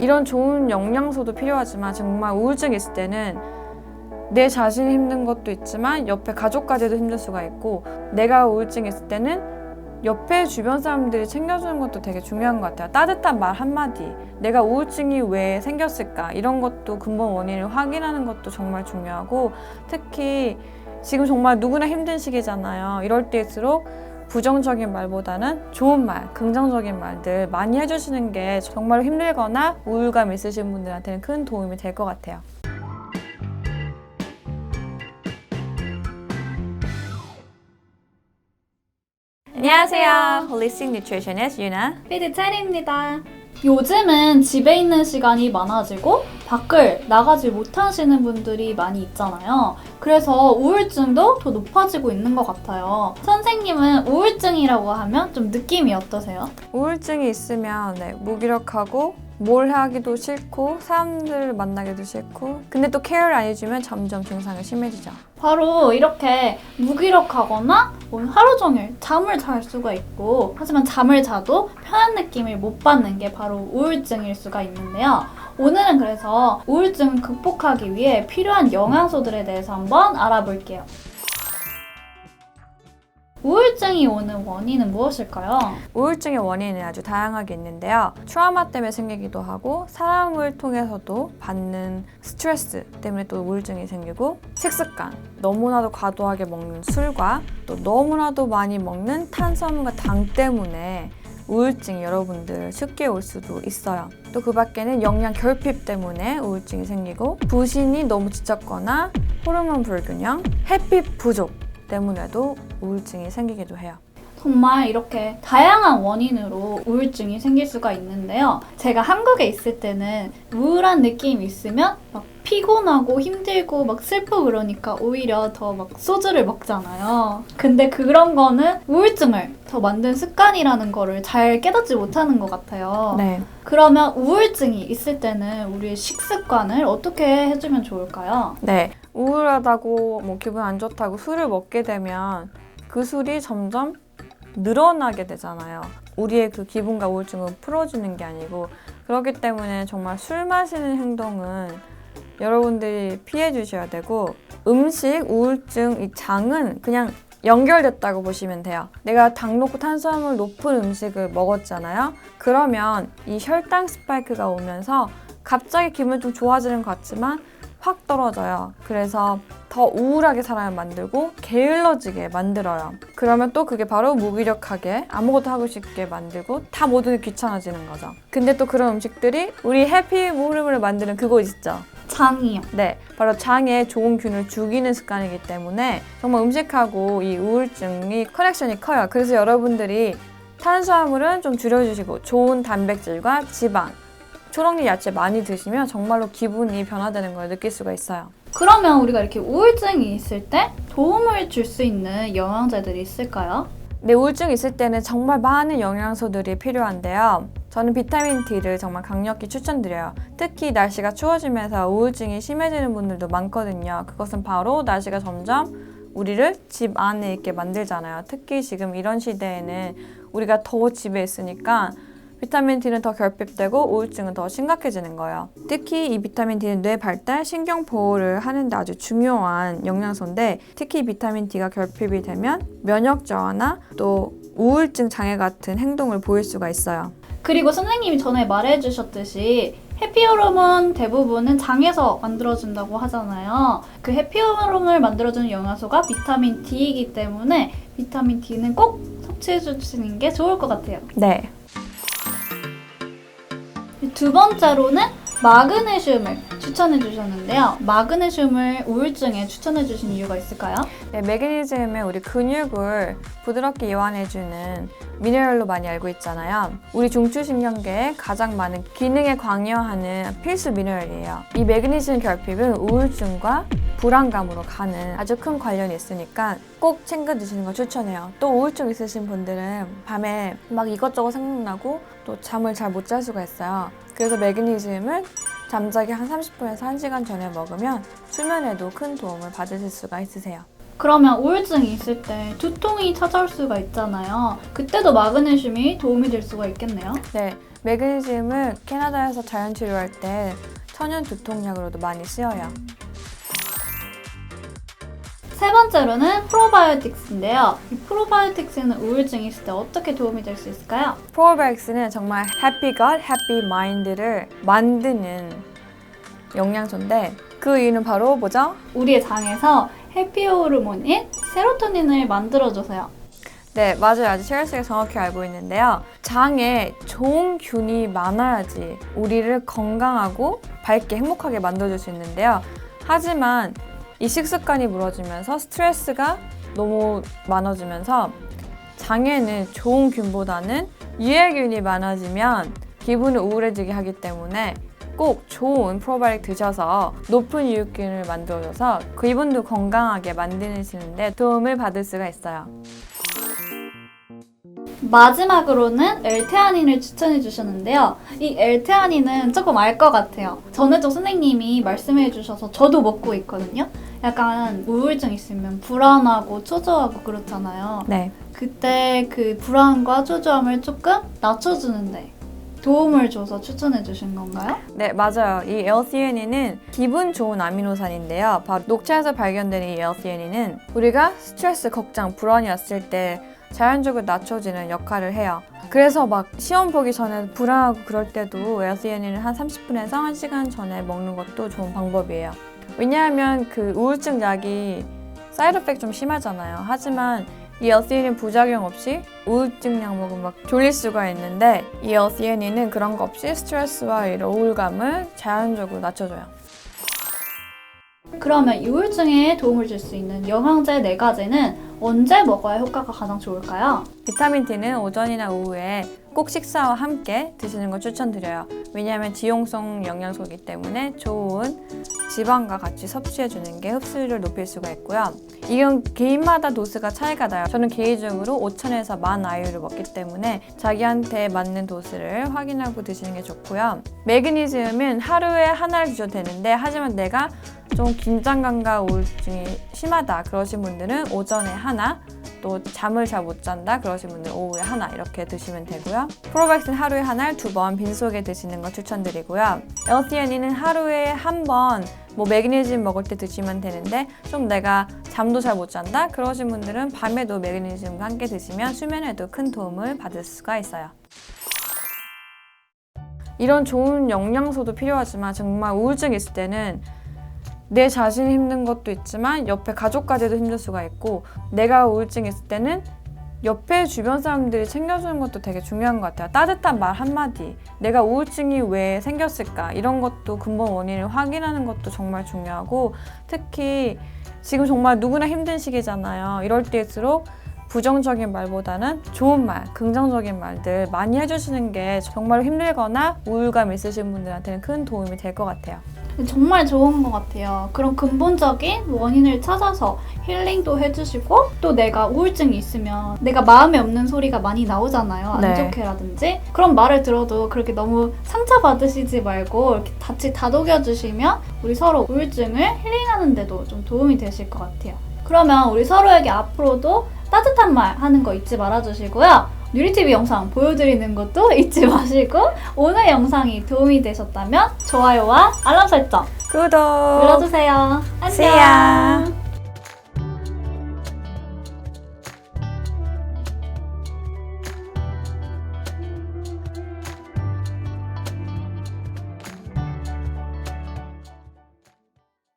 이런 좋은 영양소도 필요하지만 정말 우울증이 있을 때는 내 자신이 힘든 것도 있지만 옆에 가족까지도 힘들 수가 있고, 내가 우울증이 있을 때는 옆에 주변 사람들이 챙겨주는 것도 되게 중요한 것 같아요. 따뜻한 말 한마디, 내가 우울증이 왜 생겼을까, 이런 것도 근본 원인을 확인하는 것도 정말 중요하고, 특히 지금 정말 누구나 힘든 시기잖아요. 이럴 때일수록 부정적인 말보다는 좋은 말, 긍정적인 말들 많이 해주시는 게 정말 힘들거나 우울감 있으신 분들한테는 큰 도움이 될 것 같아요. 안녕하세요. 홀리스틱 뉴트리셔니스트 유나. PD 체리입니다. 요즘은 집에 있는 시간이 많아지고 밖을 나가지 못하시는 분들이 많이 있잖아요. 그래서 우울증도 더 높아지고 있는 것 같아요. 선생님은 우울증이라고 하면 좀 느낌이 어떠세요? 우울증이 있으면 무기력하고 뭘 하기도 싫고 사람들을 만나기도 싫고, 근데 또 케어를 안 해주면 점점 증상이 심해지죠. 바로 이렇게 무기력하거나 하루 종일 잠을 잘 수가 있고, 하지만 잠을 자도 편한 느낌을 못 받는 게 바로 우울증일 수가 있는데요. 오늘은 그래서 우울증을 극복하기 위해 필요한 영양소들에 대해서 한번 알아볼게요. 우울증이 오는 원인은 무엇일까요? 우울증의 원인은 아주 다양하게 있는데요. 트라우마 때문에 생기기도 하고, 사람을 통해서도 받는 스트레스 때문에 또 우울증이 생기고, 식습관, 너무나도 과도하게 먹는 술과 또 너무나도 많이 먹는 탄수화물과 당 때문에 우울증이 여러분들 쉽게 올 수도 있어요. 또 그 밖에는 영양 결핍 때문에 우울증이 생기고, 부신이 너무 지쳤거나 호르몬 불균형, 햇빛 부족 때문에도 우울증이 생기기도 해요. 정말 이렇게 다양한 원인으로 우울증이 생길 수가 있는데요. 제가 한국에 있을 때는 우울한 느낌이 있으면 막 피곤하고 힘들고 막 슬프고 그러니까 오히려 더 막 소주를 먹잖아요. 근데 그런 거는 우울증을 더 만든 습관이라는 거를 잘 깨닫지 못하는 것 같아요. 네. 그러면 우울증이 있을 때는 우리의 식습관을 어떻게 해주면 좋을까요? 네. 우울하다고 기분 안 좋다고 술을 먹게 되면 그 술이 점점 늘어나게 되잖아요. 우리의 그 기분과 우울증을 풀어주는 게 아니고, 그렇기 때문에 정말 술 마시는 행동은 여러분들이 피해 주셔야 되고, 음식, 우울증, 이 장은 그냥 연결됐다고 보시면 돼요. 내가 당 높고 탄수화물 높은 음식을 먹었잖아요. 그러면 이 혈당 스파이크가 오면서 갑자기 기분이 좀 좋아지는 것 같지만 확 떨어져요. 그래서 더 우울하게 살아야 만들고 게을러지게 만들어요. 그러면 또 그게 바로 무기력하게 아무것도 하고 싶게 만들고 다 모든 게 귀찮아지는 거죠. 근데 또 그런 음식들이 우리 해피 호르몬을 만드는 그거 있죠. 장이요. 네, 바로 장에 좋은 균을 죽이는 습관이기 때문에 정말 음식하고 이 우울증이 커넥션이 커요. 그래서 여러분들이 탄수화물은 좀 줄여주시고 좋은 단백질과 지방, 초록잎 야채 많이 드시면 정말로 기분이 변화되는 걸 느낄 수가 있어요. 그러면 우리가 이렇게 우울증이 있을 때 도움을 줄 수 있는 영양제들이 있을까요? 네, 우울증이 있을 때는 정말 많은 영양소들이 필요한데요. 저는 비타민 D를 정말 강력히 추천드려요. 특히 날씨가 추워지면서 우울증이 심해지는 분들도 많거든요. 그것은 바로 날씨가 점점 우리를 집 안에 있게 만들잖아요. 특히 지금 이런 시대에는 우리가 더 집에 있으니까 비타민 D는 더 결핍되고 우울증은 더 심각해지는 거예요. 특히 이 비타민 D는 뇌 발달, 신경 보호를 하는데 아주 중요한 영양소인데, 특히 비타민 D가 결핍이 되면 면역 저하나 또 우울증 장애 같은 행동을 보일 수가 있어요. 그리고 선생님이 전에 말해주셨듯이 해피호르몬 대부분은 장에서 만들어진다고 하잖아요. 그 해피호르몬을 만들어주는 영양소가 비타민 D이기 때문에 비타민 D는 꼭 섭취해주시는 게 좋을 것 같아요. 네. 두 번째로는 마그네슘을 추천해 주셨는데요. 마그네슘을 우울증에 추천해 주신 이유가 있을까요? 네, 매그니즘은 우리 근육을 부드럽게 이완해주는 미네랄로 많이 알고 있잖아요. 우리 중추신경계에 가장 많은 기능에 관여하는 필수 미네랄이에요. 이 매그니즘 결핍은 우울증과 불안감으로 가는 아주 큰 관련이 있으니까 꼭 챙겨 드시는 거 추천해요. 또 우울증 있으신 분들은 밤에 막 이것저것 생각나고 또 잠을 잘 못 잘 수가 있어요. 그래서 매그니즘을 잠자기 한 30분에서 1시간 전에 먹으면 수면에도 큰 도움을 받으실 수가 있으세요. 그러면 우울증이 있을 때 두통이 찾아올 수가 있잖아요. 그때도 마그네슘이 도움이 될 수가 있겠네요. 네, 매그네슘은 캐나다에서 자연 치료할 때 천연 두통약으로도 많이 쓰여요. 세 번째로는 프로바이오틱스인데요. 이 프로바이오틱스는 우울증이 있을 때 어떻게 도움이 될 수 있을까요? 프로바이오틱스는 정말 해피 gut, 해피 마인드를 만드는 영양소인데 그 이유는 바로 뭐죠? 우리의 장에서 해피 호르몬인 세로토닌을 만들어줘서요. 네, 맞아요. 아주 첼시가 정확히 알고 있는데요. 장에 좋은 균이 많아야지 우리를 건강하고 밝게 행복하게 만들어줄 수 있는데요. 하지만 이 식습관이 무너지면서 스트레스가 너무 많아지면서 장에는 좋은 균보다는 유해균이 많아지면 기분을 우울해지게 하기 때문에 꼭 좋은 프로바이오틱 드셔서 높은 유익균을 만들어줘서 기분도 건강하게 만드시는데 도움을 받을 수가 있어요. 마지막으로는 엘테아닌을 추천해 주셨는데요. 이 엘테아닌은 조금 알 것 같아요. 전에도 선생님이 말씀해 주셔서 저도 먹고 있거든요. 약간 우울증 있으면 불안하고 초조하고 그렇잖아요. 네. 그때 그 불안과 초조함을 조금 낮춰주는데 도움을 줘서 추천해 주신 건가요? 네, 맞아요. 이 L-thean인은 기분 좋은 아미노산인데요. 바로 녹차에서 발견되는 이 L-thean인은 우리가 스트레스, 걱정, 불안이 왔을 때 자연적으로 낮춰지는 역할을 해요. 그래서 막 시험 보기 전에 불안하고 그럴 때도 L-thean인을 한 30분에서 1시간 전에 먹는 것도 좋은 방법이에요. 왜냐하면 그 우울증 약이 사이드 이펙트 좀 심하잖아요. 하지만 이 L-thean인 부작용 없이 우울증 약 먹으면 막 졸릴 수가 있는데 이 L-thean인은 그런 거 없이 스트레스와 이런 우울감을 자연적으로 낮춰줘요. 그러면 이 우울증에 도움을 줄 수 있는 영양제 4가지는 언제 먹어야 효과가 가장 좋을까요? 비타민 D는 오전이나 오후에 꼭 식사와 함께 드시는 걸 추천드려요. 왜냐하면 지용성 영양소이기 때문에 좋은 지방과 같이 섭취해주는 게 흡수율을 높일 수가 있고요. 이건 개인마다 도수가 차이가 나요. 저는 개인적으로 5,000에서 10,000IU를 먹기 때문에 자기한테 맞는 도수를 확인하고 드시는 게 좋고요. 매그니즘은 하루에 하나를 드셔도 되는데 하지만 내가 좀 긴장감과 우울증이 심하다 그러신 분들은 오전에 하나, 또 잠을 잘 못 잔다 그러신 분들은 오후에 하나 이렇게 드시면 되고요. 프로바이오틱스는 하루에 하나를 2번 빈속에 드시는 걸 추천드리고요. L-thean인은 하루에 한 번 매그네슘 먹을 때 드시면 되는데 좀 내가 잠도 잘 못 잔다 그러신 분들은 밤에도 매그네슘과 함께 드시면 수면에도 큰 도움을 받을 수가 있어요. 이런 좋은 영양소도 필요하지만 정말 우울증이 있을 때는 내 자신이 힘든 것도 있지만 옆에 가족까지도 힘들 수가 있고 내가 우울증이 있을 때는 옆에 주변 사람들이 챙겨주는 것도 되게 중요한 것 같아요. 따뜻한 말 한마디, 내가 우울증이 왜 생겼을까 이런 것도 근본 원인을 확인하는 것도 정말 중요하고 특히 지금 정말 누구나 힘든 시기잖아요. 이럴 때일수록 부정적인 말보다는 좋은 말, 긍정적인 말들 많이 해주시는 게 정말 힘들거나 우울감 있으신 분들한테는 큰 도움이 될 것 같아요. 정말 좋은 것 같아요. 그런 근본적인 원인을 찾아서 힐링도 해주시고 또 내가 우울증이 있으면 내가 마음에 없는 소리가 많이 나오잖아요. 안 네. 좋게라든지 그런 말을 들어도 그렇게 너무 상처받으시지 말고 이렇게 같이 다독여주시면 우리 서로 우울증을 힐링하는 데도 좀 도움이 되실 것 같아요. 그러면 우리 서로에게 앞으로도 따뜻한 말 하는 거 잊지 말아주시고요. 뉴리TV 영상 보여드리는 것도 잊지 마시고 오늘 영상이 도움이 되셨다면 좋아요와 알람 설정 구독 눌러주세요. 안녕! See ya.